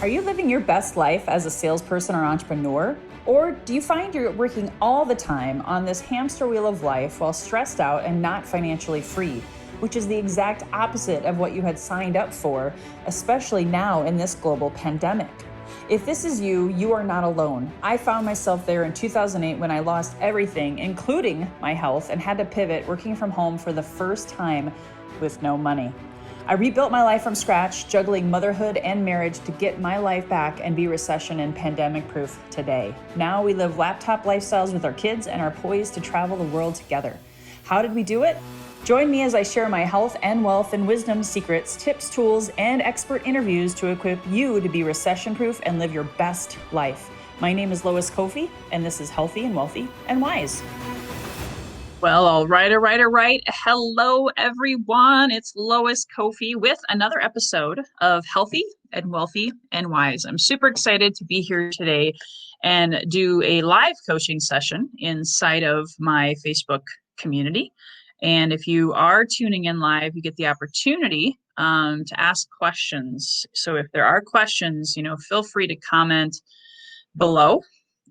Are you living your best life as a salesperson or entrepreneur? Or do you find you're working all the time on this hamster wheel of life while stressed out and not financially free, which is the exact opposite of what you had signed up for, especially now in this global pandemic? If this is you, you are not alone. I found myself there in 2008 when I lost everything, including my health, and had to pivot working from home for the first time with no money. I rebuilt my life from scratch, juggling motherhood and marriage to get my life back and be recession and pandemic proof today. Now we live laptop lifestyles with our kids and are poised to travel the world together. How did we do it? Join me as I share my health and wealth and wisdom secrets, tips, tools, and expert interviews to equip you to be recession proof and live your best life. My name is Lois Kofi, and this is Healthy and Wealthy and Wise. Well, all right. Hello, everyone. It's Lois Kofi with another episode of Healthy and Wealthy and Wise. I'm super excited to be here today and do a live coaching session inside of my Facebook community. And if you are tuning in live, you get the opportunity to ask questions. So if there are questions, feel free to comment below,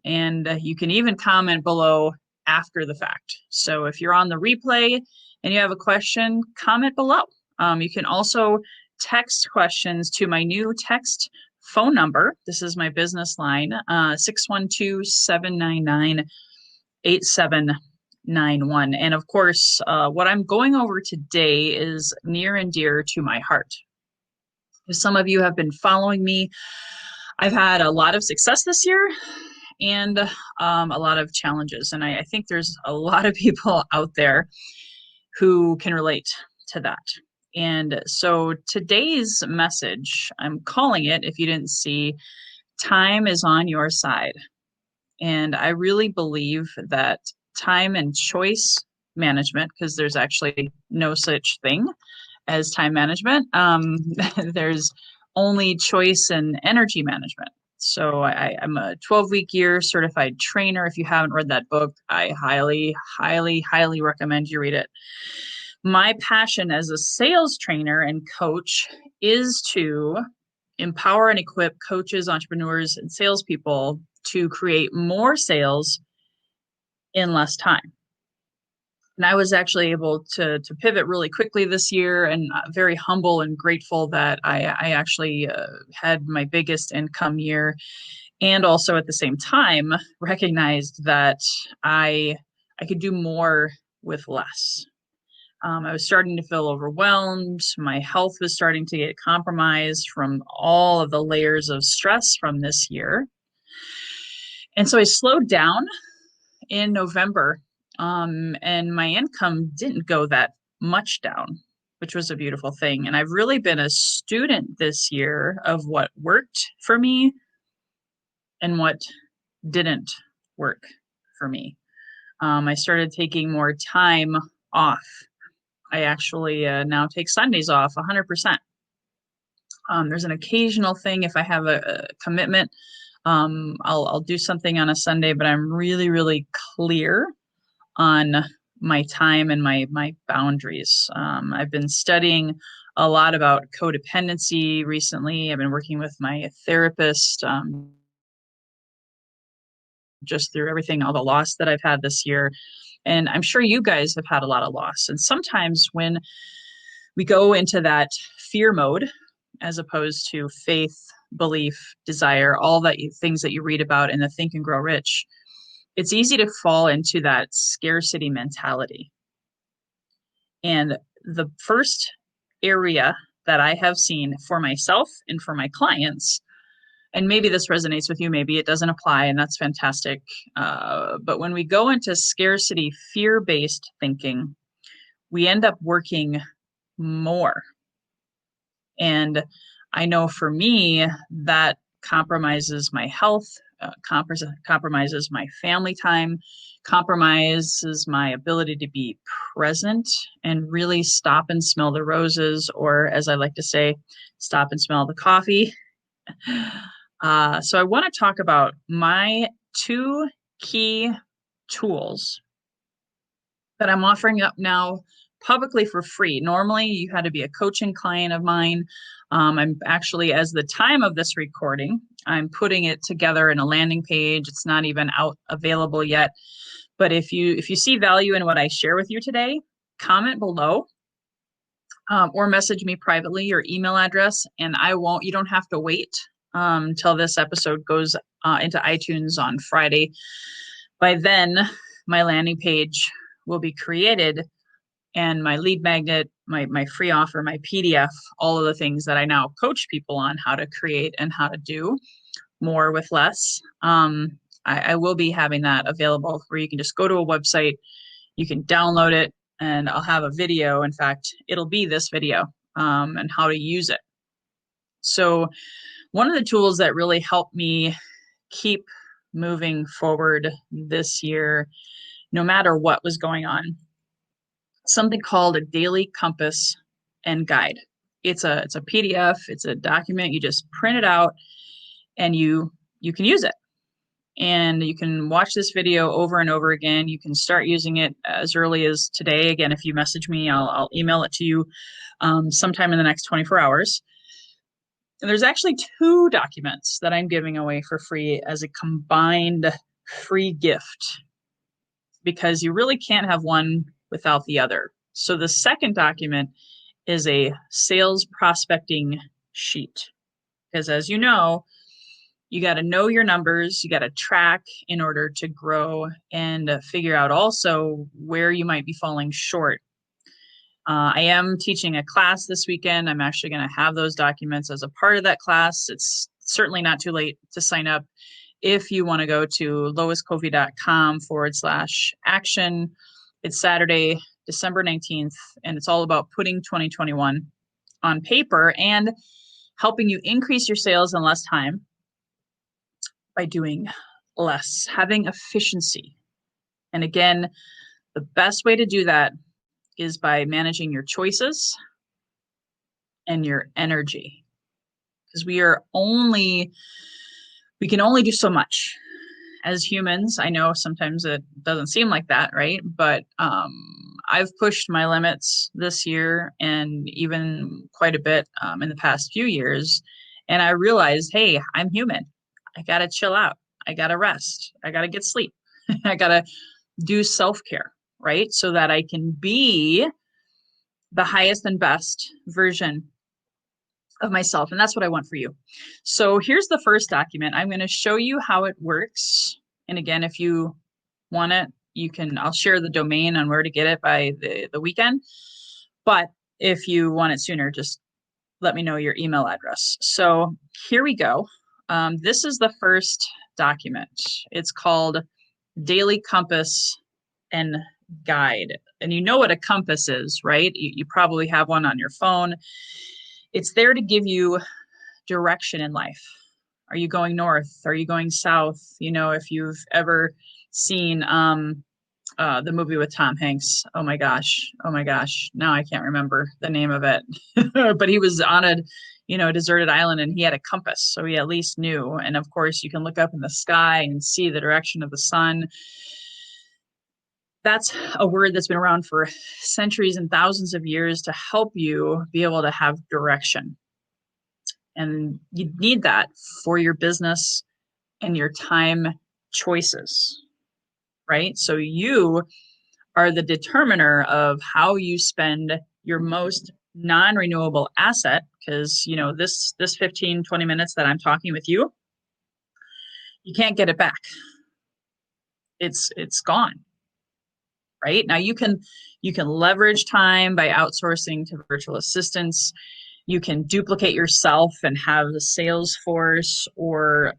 and you can even comment below after the fact. So if you're on the replay and you have a question, comment below. You can also text questions to my new text phone number. This is my business line, 612-799-8791. And of course, what I'm going over today is near and dear to my heart. If some of you have been following me, I've had a lot of success this year and a lot of challenges. And I think there's a lot of people out there who can relate to that. And so today's message, I'm calling it, if you didn't see, time is on your side. And I really believe that time and choice management, because there's actually no such thing as time management, there's only choice and energy management. So I'm a 12-week year certified trainer. If you haven't read that book, I highly, highly, highly recommend you read it. My passion as a sales trainer and coach is to empower and equip coaches, entrepreneurs, and salespeople to create more sales in less time. And I was actually able to pivot really quickly this year, and very humble and grateful that I actually had my biggest income year, and also at the same time recognized that I could do more with less. I was starting to feel overwhelmed. My health was starting to get compromised from all of the layers of stress from this year. And so I slowed down in November. And my income didn't go that much down, which was a beautiful thing. And I've really been a student this year of what worked for me and what didn't work for me. I started taking more time off. I actually now take Sundays off 100%. There's an occasional thing if I have a commitment, I'll do something on a Sunday, but I'm really, really clear on my time and my boundaries. I've been studying a lot about codependency recently. I've been working with my therapist just through everything, all the loss that I've had this year. And I'm sure you guys have had a lot of loss. And sometimes when we go into that fear mode, as opposed to faith, belief, desire, all that things that you read about in the Think and Grow Rich, it's easy to fall into that scarcity mentality. And the first area that I have seen for myself and for my clients, and maybe this resonates with you, maybe it doesn't apply, and that's fantastic. But when we go into scarcity, fear-based thinking, we end up working more. And I know for me, that compromises my health, compromises my family time, compromises my ability to be present and really stop and smell the roses, or as I like to say, stop and smell the coffee. So I want to talk about my 2 key tools that I'm offering up now publicly for free. Normally, you had to be a coaching client of mine. I'm actually, as the time of this recording, I'm putting it together in a landing page. It's not even out available yet. But if you see value in what I share with you today, comment below, or message me privately your email address, and you don't have to wait till this episode goes into iTunes on Friday. By then, my landing page will be created, and my lead magnet, my free offer, my PDF, all of the things that I now coach people on how to create and how to do more with less. I will be having that available where you can just go to a website, you can download it, and I'll have a video. In fact, it'll be this video, and how to use it. So one of the tools that really helped me keep moving forward this year, no matter what was going on, something called a daily compass and guide. It's a PDF, it's a document. You just print it out and you can use it. And you can watch this video over and over again. You can start using it as early as today. Again, if you message me, I'll email it to you sometime in the next 24 hours. And there's actually 2 documents that I'm giving away for free as a combined free gift, because you really can't have one without the other. So the second document is a sales prospecting sheet, because as you got to know your numbers, you got to track in order to grow, and figure out also where you might be falling short. I am teaching a class this weekend. I'm actually going to have those documents as a part of that class. It's certainly not too late to sign up if you want to go to loiscovey.com/action. It's Saturday, December 19th, and it's all about putting 2021 on paper and helping you increase your sales in less time by doing less, having efficiency. And again, the best way to do that is by managing your choices and your energy, because we can only do so much as humans. I know sometimes it doesn't seem like that, right? But I've pushed my limits this year, and even quite a bit in the past few years. And I realized, hey, I'm human. I got to chill out. I got to rest. I got to get sleep. I got to do self-care, right? So that I can be the highest and best version of myself. And that's what I want for you. So here's the first document. I'm going to show you how it works. And again, if you want it, I'll share the domain on where to get it by the weekend. But if you want it sooner, just let me know your email address. So here we go. This is the first document. It's called Daily Compass and Guide. And you know what a compass is, right? You probably have one on your phone. It's there to give you direction in life. Are you going north? Are you going south? If you've ever seen the movie with Tom Hanks. Oh my gosh. Now I can't remember the name of it. But he was on a deserted island, and he had a compass. So he at least knew. And of course, you can look up in the sky and see the direction of the sun. That's a word that's been around for centuries and thousands of years to help you be able to have direction. And you need that for your business and your time choices, right? So you are the determiner of how you spend your most non-renewable asset, because this 15-20 minutes that I'm talking with you can't get it back. It's gone. Right? Now you can leverage time by outsourcing to virtual assistants. You can duplicate yourself and have the sales force or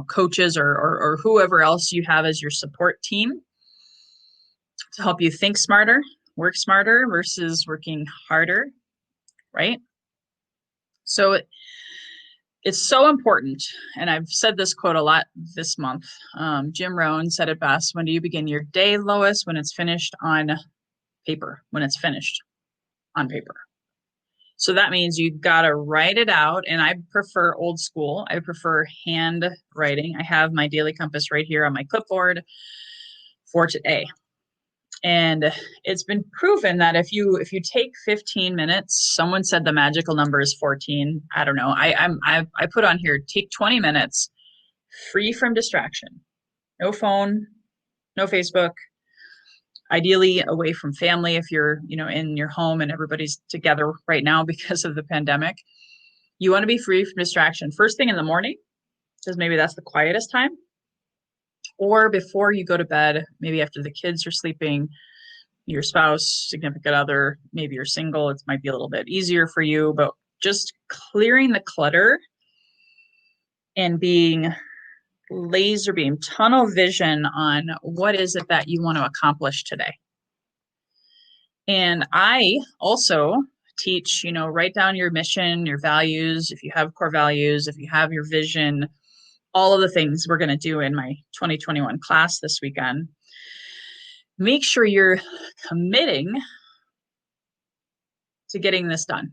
coaches or whoever else you have as your support team to help you think smarter, work smarter versus working harder, right? So it's so important, and I've said this quote a lot this month. Jim Rohn said it best: when do you begin your day, Lois? When it's finished on paper, when it's finished on paper. So that means you've got to write it out. And I prefer old school. I prefer hand writing. I have my daily compass right here on my clipboard for today. And it's been proven that if you take 15 minutes, someone said the magical number is 14. I don't know. I put on here, take 20 minutes free from distraction. No phone, no Facebook, ideally away from family if you're, in your home and everybody's together right now because of the pandemic. You want to be free from distraction first thing in the morning, because maybe that's the quietest time, or before you go to bed, maybe after the kids are sleeping, your spouse, significant other, maybe you're single, it might be a little bit easier for you, but just clearing the clutter and being laser beam, tunnel vision on what is it that you want to accomplish today. And I also teach, write down your mission, your values, if you have core values, if you have your vision, all of the things we're going to do in my 2021 class this weekend. Make sure you're committing to getting this done.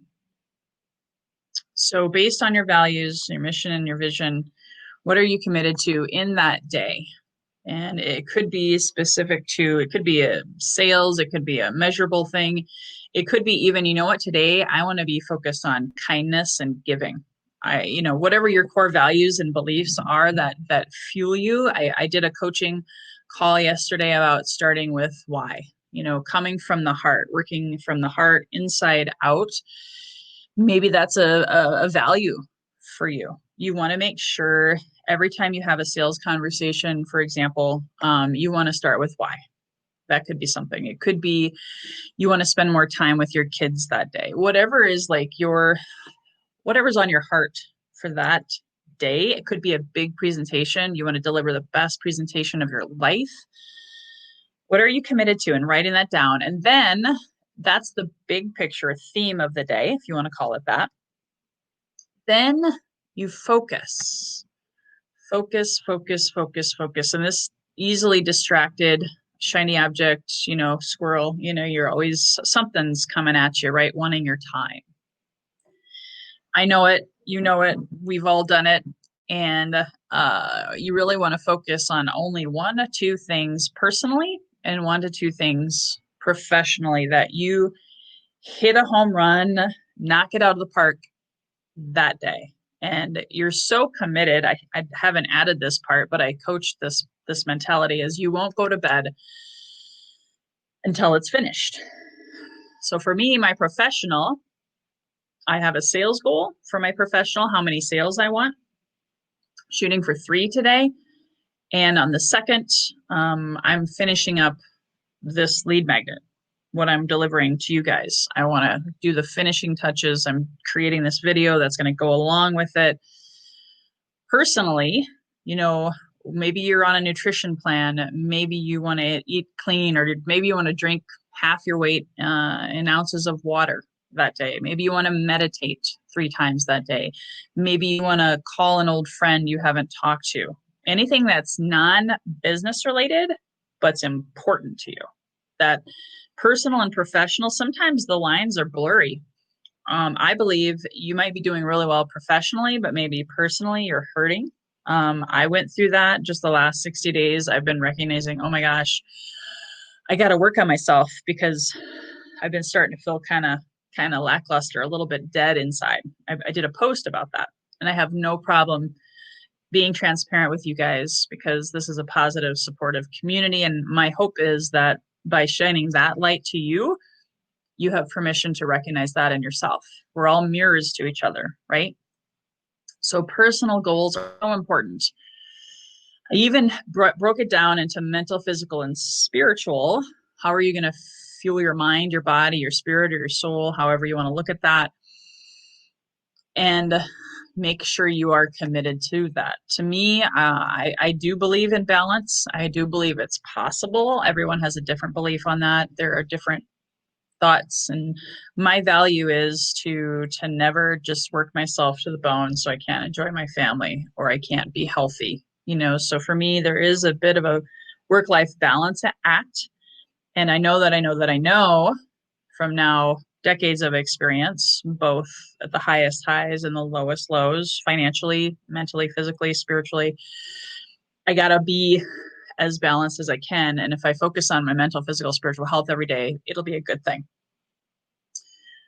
So based on your values, your mission, and your vision, what are you committed to in that day? And it could be specific to, it could be a sales, it could be a measurable thing. It could be even, today I want to be focused on kindness and giving. Whatever your core values and beliefs are that fuel you. I did a coaching call yesterday about starting with why, coming from the heart, working from the heart inside out. Maybe that's a value for you. You want to make sure every time you have a sales conversation, for example, you want to start with why. That could be something. It could be you want to spend more time with your kids that day. Whatever is whatever's on your heart for that day. It could be a big presentation. You want to deliver the best presentation of your life. What are you committed to? And writing that down. And then that's the big picture theme of the day, if you want to call it that. Then you focus. Focus. And this easily distracted, shiny object, squirrel, you're always, something's coming at you, right? Wanting your time. I know it, we've all done it. And you really want to focus on only 1 to 2 things personally and 1 to 2 things professionally that you hit a home run, knock it out of the park that day. And you're so committed. I haven't added this part, but I coach this mentality is you won't go to bed until it's finished. So for me, my professional, I have a sales goal for my professional, how many sales I want. Shooting for 3 today. And on the 2nd, I'm finishing up this lead magnet, what I'm delivering to you guys. I want to do the finishing touches. I'm creating this video that's going to go along with it. Personally, maybe you're on a nutrition plan. Maybe you want to eat clean, or maybe you want to drink half your weight in ounces of water that day. Maybe you want to meditate 3 times that day. Maybe you want to call an old friend you haven't talked to. Anything that's non-business related, but's important to you. That personal and professional, sometimes the lines are blurry. I believe you might be doing really well professionally, but maybe personally you're hurting. I went through that just the last 60 days. I've been recognizing, oh my gosh, I got to work on myself because I've been starting to feel kind of lackluster, a little bit dead inside. I did a post about that, and I have no problem being transparent with you guys because this is a positive, supportive community. And my hope is that by shining that light to you, you have permission to recognize that in yourself. We're all mirrors to each other, right? So personal goals are so important. I even broke it down into mental, physical, and spiritual. How are you going to fuel your mind, your body, your spirit, or your soul, however you want to look at that? And make sure you are committed to that. To me, I do believe in balance. I do believe it's possible. Everyone has a different belief on that. There are different thoughts, and my value is to never just work myself to the bone so I can't enjoy my family or I can't be healthy. So for me, there is a bit of a work-life balance act. And I know from now decades of experience, both at the highest highs and the lowest lows, financially, mentally, physically, spiritually. I got to be as balanced as I can. And if I focus on my mental, physical, spiritual health every day, it'll be a good thing.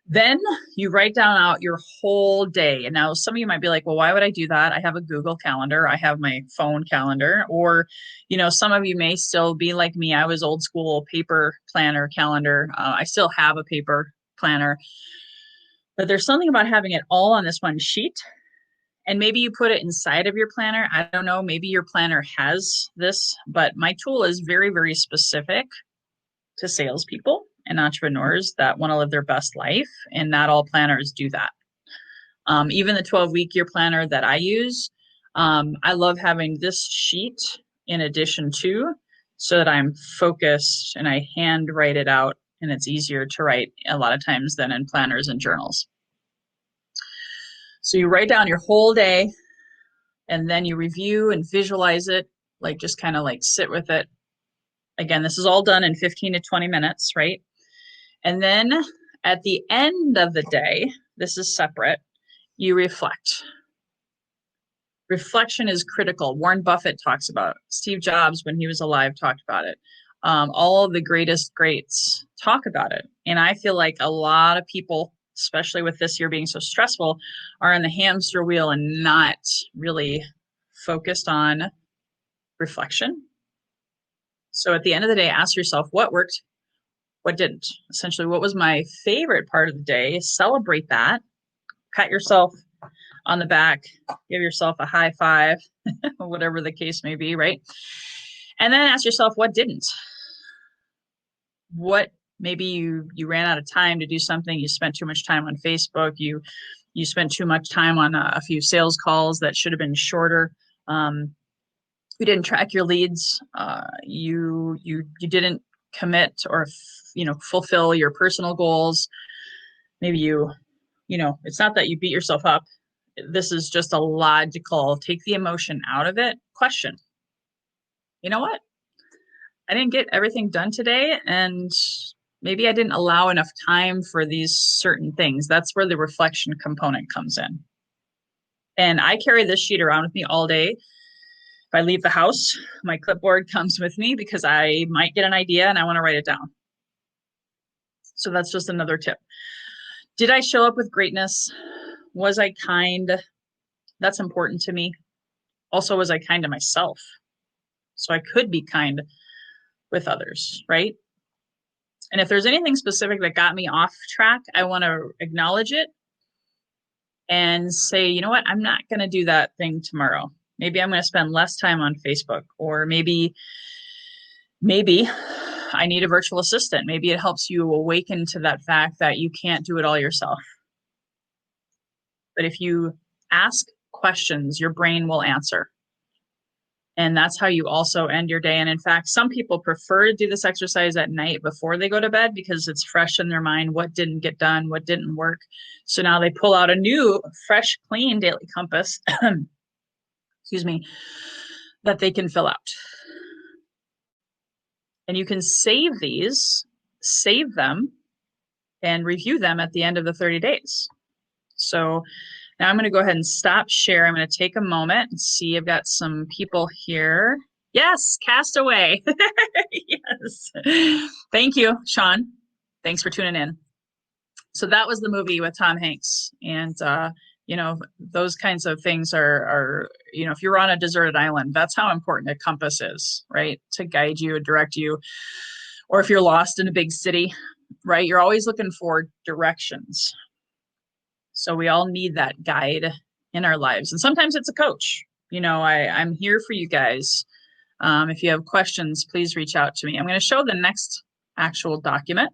Then you write down out your whole day. And now some of you might be like, well, why would I do that? I have a Google Calendar. I have my phone calendar. Or, some of you may still be like me. I was old school paper planner calendar. I still have a paper planner. But there's something about having it all on this one sheet. And maybe you put it inside of your planner. I don't know. Maybe your planner has this, but my tool is very, very specific to salespeople and entrepreneurs that want to live their best life. And not all planners do that. Even the 12-week year planner that I use, I love having this sheet in addition to, so that I'm focused and I hand write it out, and it's easier to write a lot of times than in planners and journals. So you write down your whole day, and then you review and visualize it, like just kind of like sit with it. Again, this is all done in 15 to 20 minutes, right? And then at the end of the day, this is separate, you reflect. Reflection is critical. Warren Buffett talks about it. Steve Jobs, when he was alive, talked about it. All of the greatest greats talk about it. And I feel like a lot of people, especially with this year being so stressful, are in the hamster wheel and not really focused on reflection. So at the end of the day, ask yourself what worked, what didn't. Essentially, what was my favorite part of the day? Celebrate that. Pat yourself on the back, give yourself a high five, whatever the case may be, right? And then ask yourself what didn't. What maybe you ran out of time to do something, you spent too much time on Facebook, you spent too much time on a few sales calls that should have been shorter. You didn't track your leads. You didn't commit or fulfill your personal goals. Maybe it's not that you beat yourself up. This is just a logical, take the emotion out of it, question. You know what? I didn't get everything done today, and maybe I didn't allow enough time for these certain things. That's where the reflection component comes in. And I carry this sheet around with me all day. If I leave the house, my clipboard comes with me because I might get an idea and I want to write it down. So that's just another tip. Did I show up with greatness? Was I kind? That's important to me. Also, was I kind to myself? So I could be kind with others, right? And if there's anything specific that got me off track, I want to acknowledge it and say, you know what, I'm not going to do that thing tomorrow. Maybe I'm going to spend less time on Facebook, or maybe I need a virtual assistant. Maybe it helps you awaken to that fact that you can't do it all yourself. But if you ask questions, your brain will answer. And that's how you also end your day. And in fact, some people prefer to do this exercise at night before they go to bed because it's fresh in their mind. What didn't get done? What didn't work? So now they pull out a new, fresh, clean daily compass, excuse me, that they can fill out. And you can save them, and review them at the end of the 30 days. So now I'm going to go ahead and stop share. I'm going to take a moment and see. I've got some people here. Yes, Castaway. Yes. Thank you, Sean. Thanks for tuning in. So that was the movie with Tom Hanks. And, those kinds of things are, if you're on a deserted island, that's how important a compass is, right? To guide you, direct you. Or if you're lost in a big city, right? You're always looking for directions. So we all need that guide in our lives. And sometimes it's a coach. I'm here for you guys. If you have questions, please reach out to me. I'm going to show the next actual document.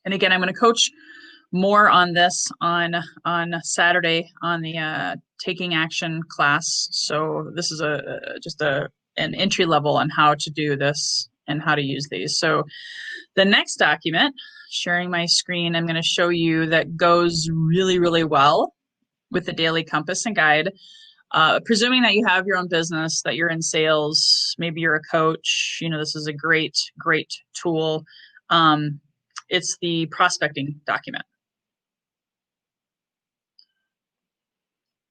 And again, I'm going to coach more on this on Saturday on the Taking Action class. So this is an entry level on how to do this and how to use these. So the next document, sharing my screen, I'm going to show you that goes really, really well with the daily compass and guide. Presuming that you have your own business, that you're in sales, maybe you're a coach, this is a great, great tool. It's the prospecting document.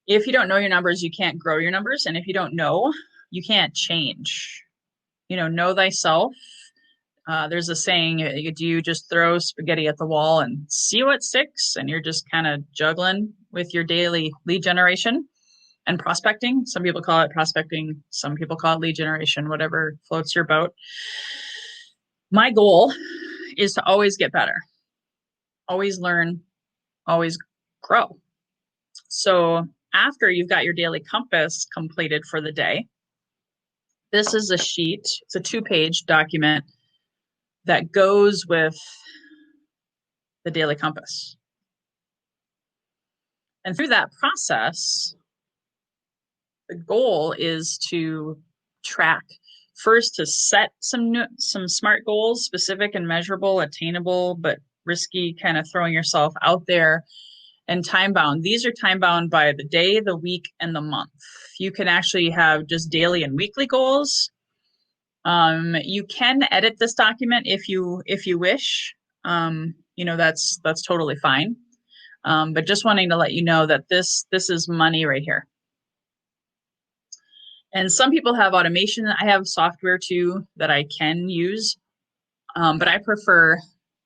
If you don't know your numbers, you can't grow your numbers. And if you don't know, you can't change. know thyself. There's a saying, do you just throw spaghetti at the wall and see what sticks? And you're just kind of juggling with your daily lead generation and prospecting. Some people call it prospecting, some people call it lead generation, whatever floats your boat. My goal is to always get better, always learn, always grow. So after you've got your daily compass completed for the day, this is a sheet, it's a 2-page document that goes with the daily compass. And through that process, the goal is to track first, to set some smart goals, specific and measurable, attainable, but risky, kind of throwing yourself out there, and time bound. These are time bound by the day, the week, and the month. You can actually have just daily and weekly goals. You can edit this document if you wish. That's totally fine. But just wanting to let you know that this is money right here. And some people have automation. I have software too that I can use, but I prefer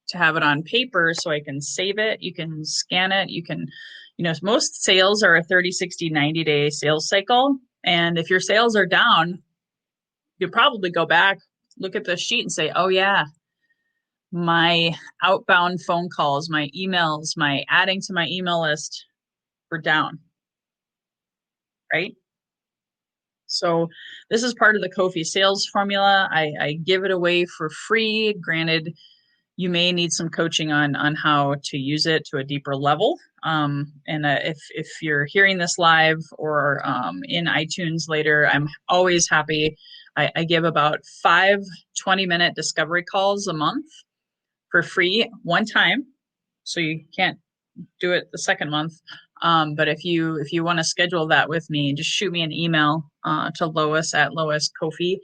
to have it on paper so I can save it. You can scan it. You can, most sales are a 30, 60, 90-day sales cycle. And if your sales are down, you'll probably go back, look at the sheet and say, oh yeah, my outbound phone calls, my emails, my adding to my email list were down, right? So this is part of the Kofi sales formula. I give it away for free. Granted, you may need some coaching on how to use it to a deeper level. If you're hearing this live or in iTunes later, I'm always happy. I give about 5 20-minute discovery calls a month for free one time. So you can't do it the second month. But if you want to schedule that with me, just shoot me an email to Lois at loiskofi.com,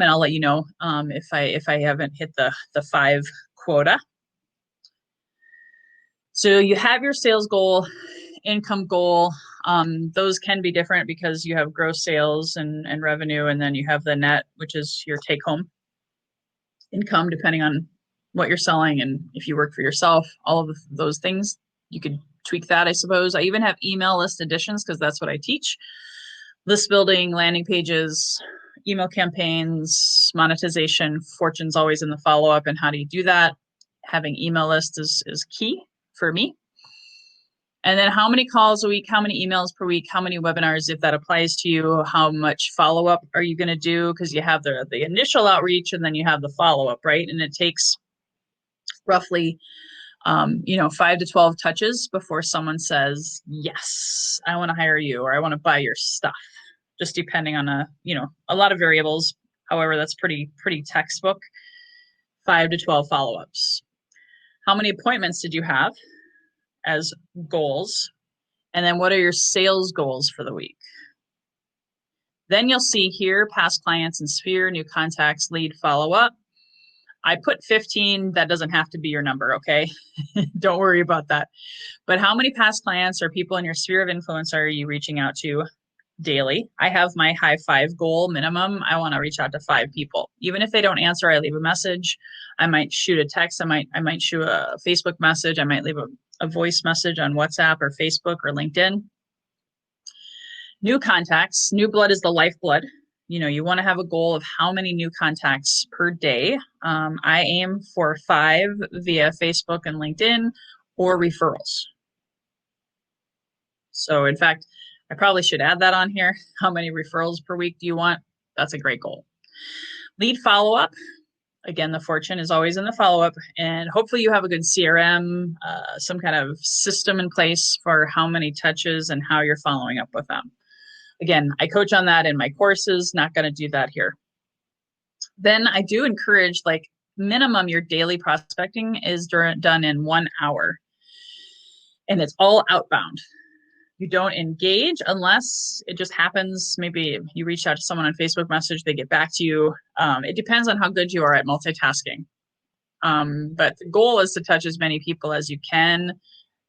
and I'll let you know if I haven't hit the 5 quota. So you have your sales goal, income goal. Those can be different because you have gross sales and revenue, and then you have the net, which is your take home income, depending on what you're selling and if you work for yourself, all of those things. You could tweak that, I suppose. I even have email list additions because that's what I teach. List building, landing pages, email campaigns, monetization. Fortune's always in the follow-up. And how do you do that? Having email lists is key for me. And then how many calls a week, how many emails per week, how many webinars, if that applies to you, how much follow-up are you going to do? Because you have the initial outreach and then you have the follow-up, right? And it takes roughly 5 to 12 touches before someone says, yes, I want to hire you or I want to buy your stuff, just depending on a lot of variables. However, that's pretty textbook. 5 to 12 follow-ups. How many appointments did you have as goals? And then what are your sales goals for the week? Then you'll see here, past clients and sphere, new contacts, lead, follow-up. I put 15. That doesn't have to be your number, okay? Don't worry about that. But how many past clients or people in your sphere of influence are you reaching out to daily? I have my high 5 goal minimum. I want to reach out to 5 people. Even if they don't answer, I leave a message. I might shoot a text. I might shoot a Facebook message. I might leave a voice message on WhatsApp or Facebook or LinkedIn. New contacts. New blood is the lifeblood. You want to have a goal of how many new contacts per day. I aim for 5 via Facebook and LinkedIn or referrals. So in fact, I probably should add that on here. How many referrals per week do you want? That's a great goal. Lead follow-up. Again, the fortune is always in the follow-up, and hopefully you have a good CRM, some kind of system in place for how many touches and how you're following up with them. Again, I coach on that in my courses, not going to do that here. Then I do encourage, minimum your daily prospecting is done in 1 hour, and it's all outbound. You don't engage unless it just happens. Maybe you reach out to someone on Facebook message, they get back to you. It depends on how good you are at multitasking. But the goal is to touch as many people as you can.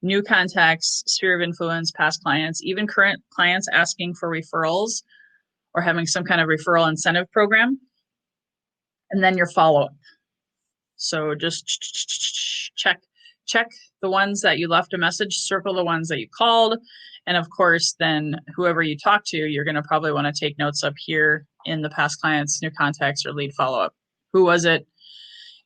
New contacts, sphere of influence, past clients, even current clients asking for referrals or having some kind of referral incentive program. and then your follow-up. So just check the ones that you left a message, circle the ones that you called. And of course, then whoever you talk to, you're going to probably want to take notes up here in the past clients, new contacts, or lead follow-up. Who was it?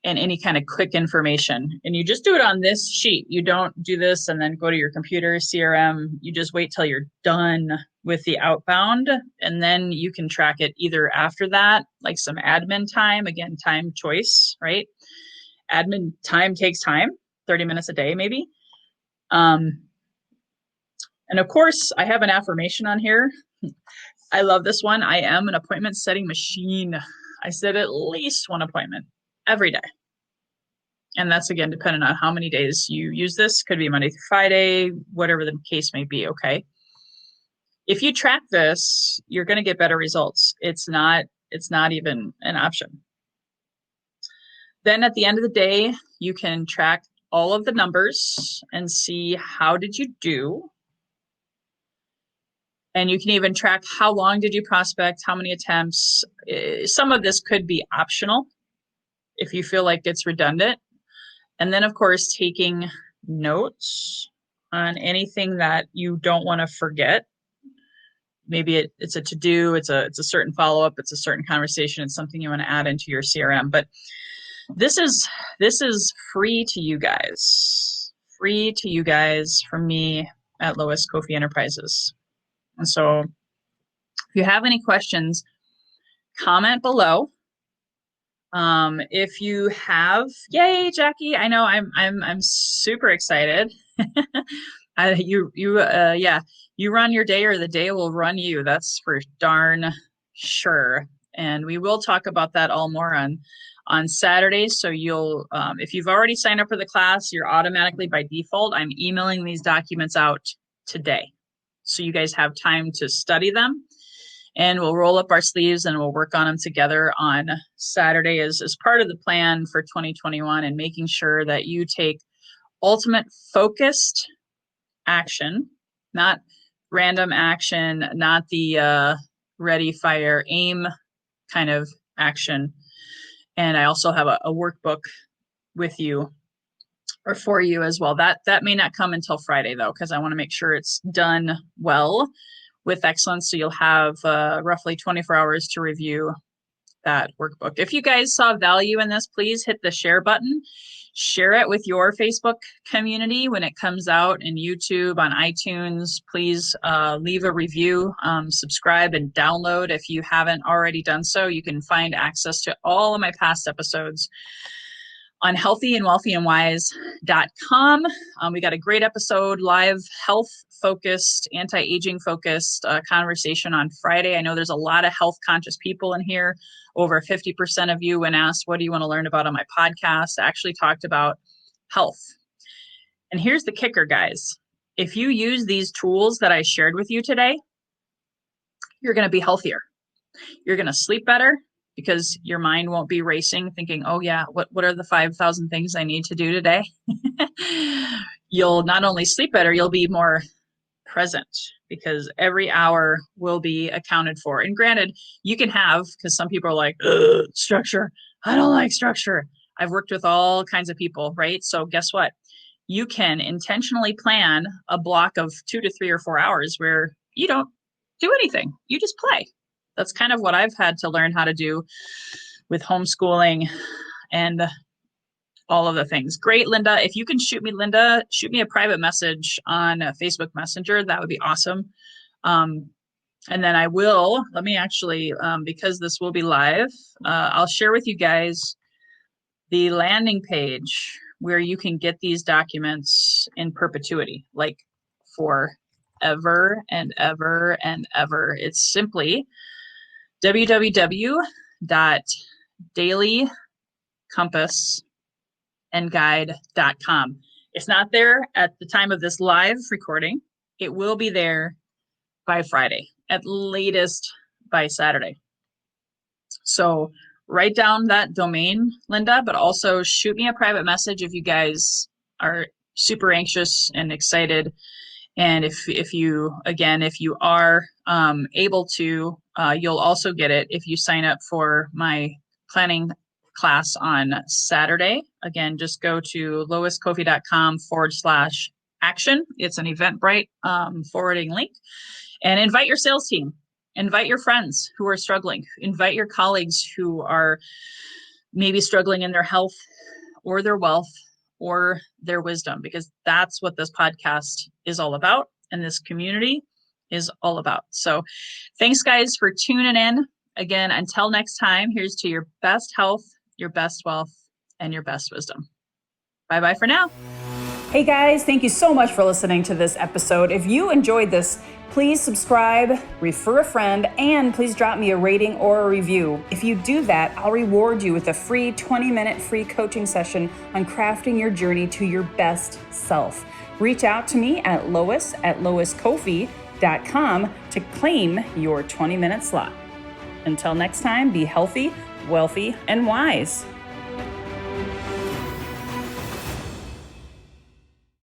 And any kind of quick information. And you just do it on this sheet. You don't do this and then go to your computer, CRM. You just wait till you're done with the outbound, and then you can track it either after that, like some admin time, again, time choice, right? Admin time takes time, 30 minutes a day, maybe. And of course, I have an affirmation on here. I love this one. I am an appointment setting machine. I set at least one appointment every day. And that's, again, dependent on how many days you use this. Could be Monday through Friday, whatever the case may be, okay? If you track this, you're going to get better results. It's not even an option. Then at the end of the day, you can track all of the numbers and see how did you do. And you can even track how long did you prospect, how many attempts. Some of this could be optional if you feel like it's redundant. And then, of course, taking notes on anything that you don't want to forget. Maybe it's a to-do, it's a certain follow-up, it's a certain conversation, it's something you want to add into your CRM. But this is free to you guys. Free to you guys from me at Lois Kofi Enterprises. And so if you have any questions, comment below. If you have, yay, Jackie! I know I'm super excited. You run your day, or the day will run you. That's for darn sure. And we will talk about that all more on Saturday. So you'll, if you've already signed up for the class, you're automatically by default. I'm emailing these documents out today, so you guys have time to study them. And we'll roll up our sleeves and we'll work on them together on Saturday as part of the plan for 2021, and making sure that you take ultimate focused action, not random action, not the ready, fire, aim kind of action. And I also have a workbook with you, or for you as well. That may not come until Friday, though, because I want to make sure it's done well with excellence. So you'll have roughly 24 hours to review that workbook. If you guys saw value in this, please hit the share button. Share it with your Facebook community when it comes out in YouTube, on iTunes. Please leave a review, subscribe, and download if you haven't already done so. You can find access to all of my past episodes on healthyandwealthyandwise.com. We got a great episode, live health focused, anti-aging focused conversation on Friday. I know there's a lot of health conscious people in here. Over 50% of you, when asked, what do you want to learn about on my podcast, actually talked about health. And here's the kicker, guys. If you use these tools that I shared with you today, you're going to be healthier. You're going to sleep better, because your mind won't be racing thinking, oh yeah, what are the 5,000 things I need to do today? You'll not only sleep better, you'll be more present, because every hour will be accounted for. And granted, you can have, because some people are like, structure. I don't like structure. I've worked with all kinds of people, right? So guess what? You can intentionally plan a block of 2 to 3 or 4 hours where you don't do anything. You just play. That's kind of what I've had to learn how to do with homeschooling and all of the things. Great, Linda. If you can shoot me a private message on Facebook Messenger. That would be awesome. And then let me actually, because this will be live, I'll share with you guys the landing page where you can get these documents in perpetuity, like forever and ever and ever. It's simply www.dailycompassandguide.com. It's not there at the time of this live recording. It will be there by Friday, at latest by Saturday. So write down that domain, Linda, but also shoot me a private message if you guys are super anxious and excited. And if you are able to, you'll also get it if you sign up for my planning class on Saturday. Again, just go to loiscoffey.com/action. It's an Eventbrite forwarding link, and invite your sales team. Invite your friends who are struggling. Invite your colleagues who are maybe struggling in their health or their wealth or their wisdom, because that's what this podcast is all about and this community is all about. So thanks, guys, for tuning in. Again, until next time, here's to your best health, your best wealth, and your best wisdom. Bye-bye for now. Hey guys, thank you so much for listening to this episode. If you enjoyed this, please subscribe, refer a friend, and please drop me a rating or a review. If you do that, I'll reward you with a free 20-minute free coaching session on crafting your journey to your best self. Reach out to me at lois@loiscoffey.com to claim your 20-minute slot. Until next time, be healthy, wealthy, and wise.